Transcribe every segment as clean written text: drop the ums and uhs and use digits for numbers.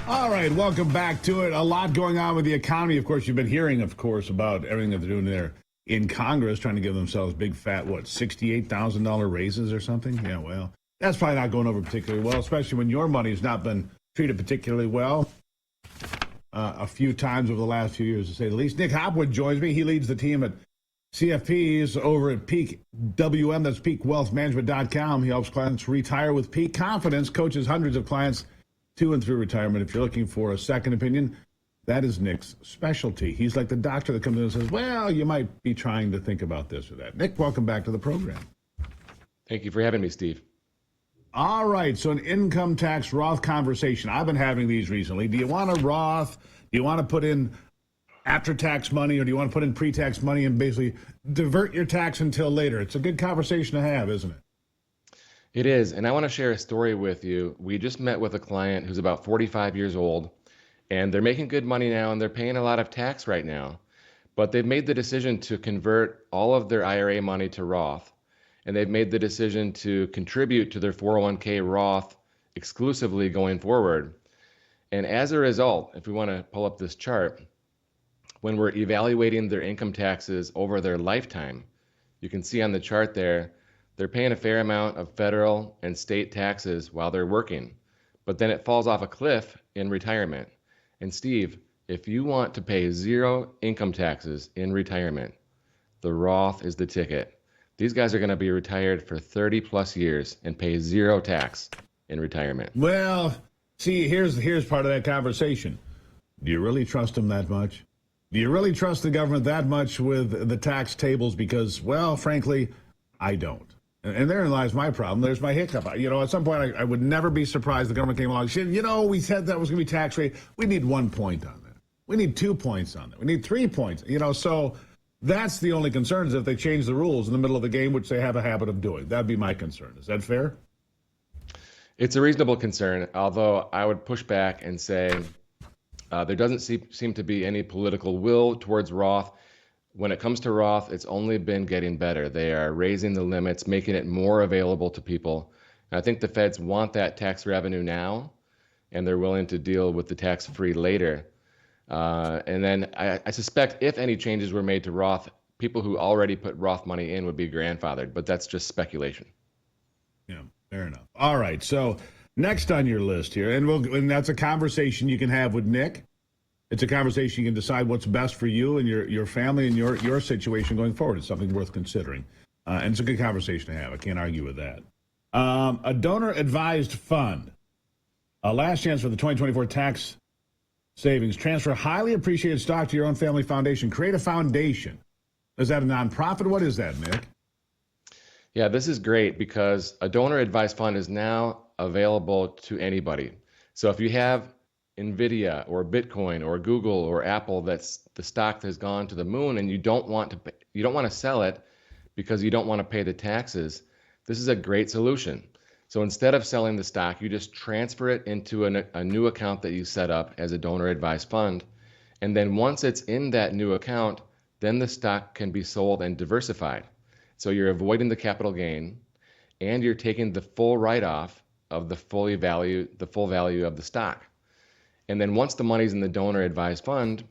All right, welcome back to it. A lot going on with the economy. Of course, you've been hearing, of course, about everything that they're doing there in Congress, trying to give themselves big, fat, $68,000 raises or something? Yeah, well, that's probably not going over particularly well, especially when your money has not been treated particularly well a few times over the last few years, to say the least. Nick Hopwood joins me. He leads the team at CFPs over at Peak WM. That's peakwealthmanagement.com. He helps clients retire with peak confidence, coaches hundreds of clients to and through retirement. If you're looking for a second opinion, that is Nick's specialty. He's like the doctor that comes in and says, well, you might be trying to think about this or that. Nick, welcome back to the program. Thank you for having me, Steve. All right, so an income tax Roth conversation. I've been having these recently. Do you want a Roth? Do you want to put in after-tax money, or do you want to put in pre-tax money and basically divert your tax until later? It's a good conversation to have, isn't it? It is, and I want to share a story with you. We just met with a client who's about 45 years old, and they're making good money now, and they're paying a lot of tax right now. But they've made the decision to convert all of their IRA money to Roth, and they've made the decision to contribute to their 401k Roth exclusively going forward. And as a result, if we want to pull up this chart, when we're evaluating their income taxes over their lifetime, you can see on the chart there, they're paying a fair amount of federal and state taxes while they're working, but then it falls off a cliff in retirement. And Steve, if you want to pay zero income taxes in retirement, the Roth is the ticket. These guys are going to be retired for 30 plus years and pay zero tax in retirement. Well, see, here's part of that conversation. Do you really trust them that much? Do you really trust the government that much with the tax tables? Because, well, frankly, I don't. And therein lies my problem. There's my hiccup. At some point, I would never be surprised the government came along and said, we said that was going to be tax rate. We need 1 point on that. We need 2 points on that. We need 3 points. So that's the only concern, is if they change the rules in the middle of the game, which they have a habit of doing. That'd be my concern. Is that fair? It's a reasonable concern, although I would push back and say there doesn't seem to be any political will towards Roth. When it comes to Roth, it's only been getting better. They are raising the limits, making it more available to people. And I think the feds want that tax revenue now, and they're willing to deal with the tax-free later. And then I suspect if any changes were made to Roth, people who already put Roth money in would be grandfathered, but that's just speculation. Yeah, fair enough. All right, so next on your list here, and that's a conversation you can have with Nick. It's a conversation you can decide what's best for you and your family and your situation going forward. It's something worth considering. And it's a good conversation to have. I can't argue with that. A donor-advised fund. A last chance for the 2024 tax savings. Transfer highly appreciated stock to your own family foundation. Create a foundation. Is that a nonprofit? What is that, Nick? Yeah, this is great because a donor-advised fund is now available to anybody. So if you have NVIDIA or Bitcoin or Google or Apple, that's the stock that has gone to the moon, and you don't want to sell it because you don't want to pay the taxes, this is a great solution. So instead of selling the stock, you just transfer it into a new account that you set up as a donor advised fund. And then once it's in that new account, then the stock can be sold and diversified. So you're avoiding the capital gain, and you're taking the full write-off of the full value of the stock. And then once the money's in the donor advised fund,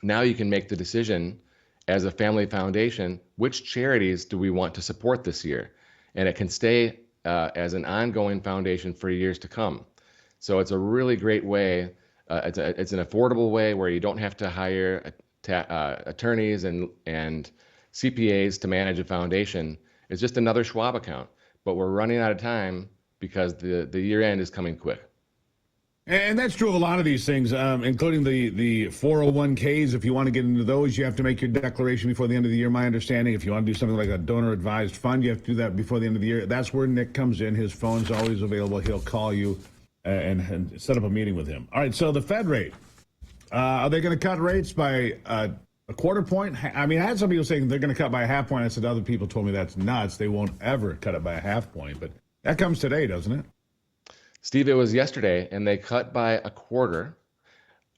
now you can make the decision as a family foundation, which charities do we want to support this year? And it can stay as an ongoing foundation for years to come. So it's a really great way. It's an affordable way where you don't have to hire attorneys and CPAs to manage a foundation. It's just another Schwab account. But we're running out of time because the year end is coming quick. And that's true of a lot of these things, including the 401ks. If you want to get into those, you have to make your declaration before the end of the year, my understanding. If you want to do something like a donor-advised fund, you have to do that before the end of the year. That's where Nick comes in. His phone's always available. He'll call you and set up a meeting with him. All right, so the Fed rate. Are they going to cut rates by a quarter point? I mean, I had some people saying they're going to cut by a half point. I said other people told me that's nuts. They won't ever cut it by a half point. But that comes today, doesn't it? Steve, it was yesterday, and they cut by a quarter,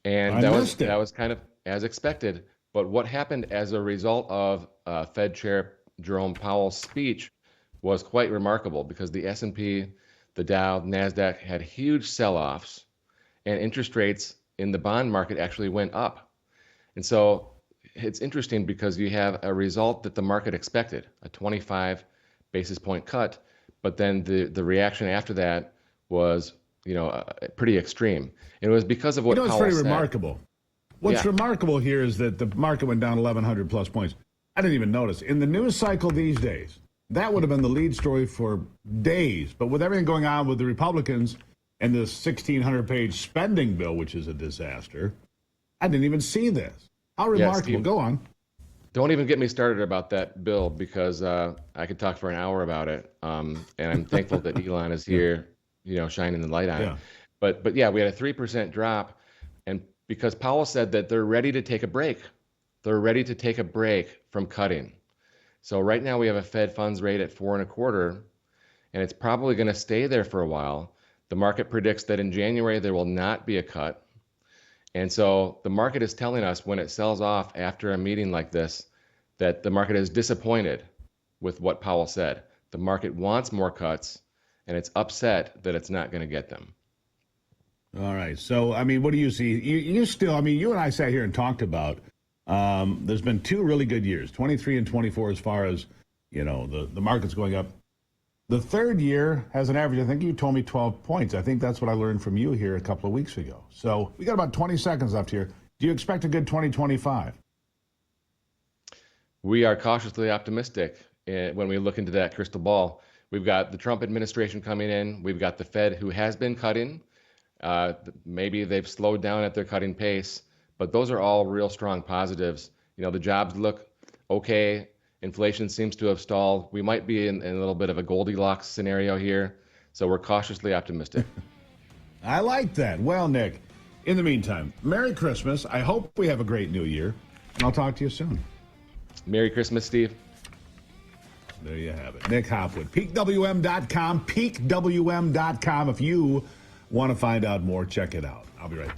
and that was kind of as expected. But what happened as a result of Fed Chair Jerome Powell's speech was quite remarkable, because the S&P, the Dow, NASDAQ had huge sell-offs, and interest rates in the bond market actually went up. And so it's interesting because you have a result that the market expected, a 25 basis point cut, but then the reaction after that was, pretty extreme. And it was because of what it's Powell pretty said. remarkable. What's remarkable here is that the market went down 1,100 plus points. I didn't even notice. In the news cycle these days, that would have been the lead story for days. But with everything going on with the Republicans and this 1,600-page spending bill, which is a disaster, I didn't even see this. How remarkable. Steve, go on. Don't even get me started about that bill because I could talk for an hour about it. And I'm thankful that Elon is here, shining the light on it. But yeah, we had a 3% drop. And because Powell said that they're ready to take a break. They're ready to take a break from cutting. So right now we have a Fed funds rate at 4.25, and it's probably going to stay there for a while. The market predicts that in January there will not be a cut. And so the market is telling us when it sells off after a meeting like this that the market is disappointed with what Powell said. The market wants more cuts, and it's upset that it's not going to get them. All right. So, what do you see? You still, you and I sat here and talked about there's been two really good years, 23 and 24, as far as, the market's going up. The third year has an average, I think you told me 12 points. I think that's what I learned from you here a couple of weeks ago. So we got about 20 seconds left here. Do you expect a good 2025? We are cautiously optimistic when we look into that crystal ball. We've got the Trump administration coming in. We've got the Fed, who has been cutting. Maybe they've slowed down at their cutting pace, but those are all real strong positives. The jobs look okay. Inflation seems to have stalled. We might be in a little bit of a Goldilocks scenario here, so we're cautiously optimistic. I like that. Well, Nick, in the meantime, Merry Christmas. I hope we have a great New Year, and I'll talk to you soon. Merry Christmas, Steve. There you have it. Nick Hopwood, peakwm.com, peakwm.com. If you want to find out more, check it out. I'll be right back.